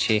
6.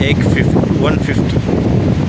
1:50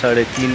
3:30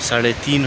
3:30